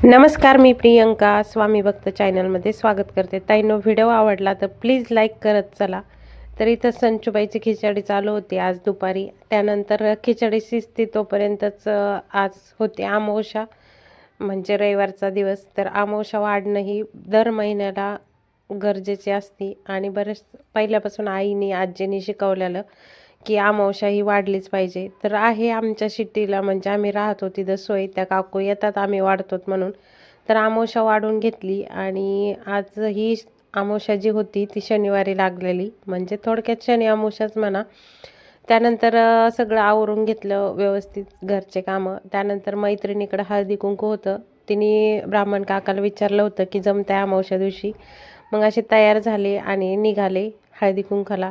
नमस्कार, मी प्रियंका स्वामी भक्त चॅनलमध्ये स्वागत करते. ताईंनो, व्हिडिओ आवडला तर प्लीज लाईक करत चला. तर इथं संचूबाईची खिचडी चालू होती आज दुपारी. त्यानंतर खिचडी शिजते तोपर्यंतच आज होते अमावस्या, म्हणजे रविवारचा दिवस. तर अमावस्या वाढणं ही दर महिन्याला गरजेची असते आणि बरेच पहिल्यापासून आईने आजीने शिकवलेलं की अमावस्या ही वाढलीच पाहिजे. तर आहे आमच्या शिट्टीला, म्हणजे आम्ही राहतो तिथं सोय, त्या काकू येतात आम्ही वाढतो म्हणून. तर अमावस्या वाढून घेतली आणि आज ही अमावस्या जी होती ती शनिवारी लागलेली, म्हणजे थोडक्यात शनी अमावस्याच म्हणा. त्यानंतर सगळं आवरून घेतलं व्यवस्थित घरचे कामं. त्यानंतर मैत्रिणीकडं हळदी कुंकू होतं. तिने ब्राह्मण काकाला विचारलं होतं की जमत्या अमावस्या दिवशी. मग असे तयार झाले आणि निघाले हळदी कुंकाला.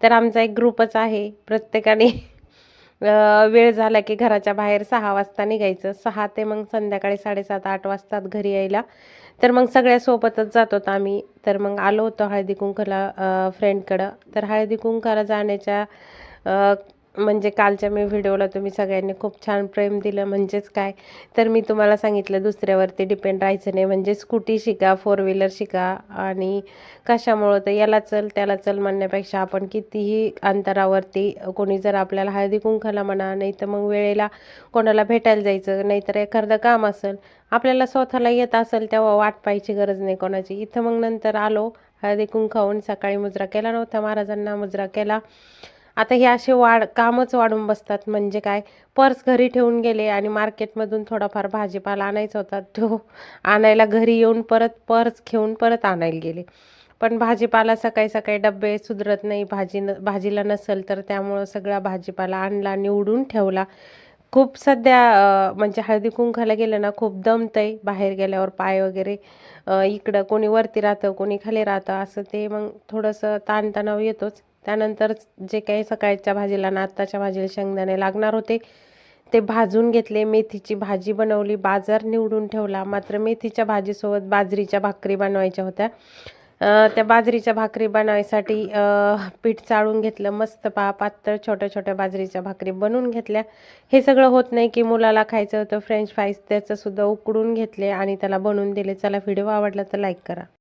तर आमचा एक ग्रुपच आहे, प्रत्येकाने वेळ झाला की घराच्या बाहेर 6 वाजता निघायचं. 6 ते मग संध्याकाळी 7:30-8 वाजतात घरी यायला. तर मग सगळ्या सोबतच जात होतो आम्ही. तर मग आलो होतो हळदी कुंकाला फ्रेंडकडं. तर हळदी कुंकाला जाण्याच्या म्हणजे कालच्या मी व्हिडिओला तुम्ही सगळ्यांनी खूप छान प्रेम दिलं. म्हणजेच काय, तर मी तुम्हाला सांगितलं दुसऱ्यावरती डिपेंड राहायचं नाही. म्हणजे स्कूटी शिका, 4 व्हीलर शिका. आणि कशामुळं, तर याला चल त्याला चल म्हणण्यापेक्षा आपण कितीही अंतरावरती कोणी जर आपल्याला हळदी कुंकाला म्हणा, नाही तर मग वेळेला कोणाला भेटायला जायचं, नाहीतर एखादं काम असेल आपल्याला स्वतःला येत असेल तेव्हा वाट पाहायची गरज नाही कोणाची. इथं मग नंतर आलो हळदी कुंकावून. सकाळी मुजरा केला नव्हता, महाराजांना मुजरा केला. आता हे असे कामच वाढून बसतात. म्हणजे काय, पर्स घरी ठेवून गेले आणि मार्केटमधून थोडाफार भाजीपाला आणायचा होता, तो आणायला घरी येऊन परत पर्स घेऊन परत आणायला गेले. पण भाजीपाला सकाळी सकाळी डब्बे सुधरत नाही, भाजीला नसेल तर, त्यामुळं सगळा भाजीपाला आणला, निवडून ठेवला. खूप सध्या म्हणजे हळदी कुंकाला गेलं ना खूप दमतंय बाहेर गेल्यावर, पाय वगैरे इकडं कोणी वरती राहतं कोणी खाली राहतं, असं ते मग थोडंसं ताणतणाव येतोच. त्यानंतर जे काही सकाळच्या भाजीला आणि आत्ताच्या भाजीला शेंगदाणे लागणार होते ते भाजून घेतले. मेथीची भाजी बनवली, बाजार निवडून ठेवला. मात्र मेथीच्या भाजीसोबत बाजरीच्या भाकरी बनवायच्या होत्या. त्या बाजरीच्या भाकरी बनवायसाठी पीठ चाळून घेतलं मस्त पातळ छोट्या छोट्या बाजरीच्या भाकरी बनवून घेतल्या. हे सगळं होत नाही की मुलाला खायचं होतं फ्रेंच फ्राईज, त्याचंसुद्धा उकडून घेतले आणि त्याला बनवून दिले. चला, व्हिडिओ आवडला तर लाईक करा.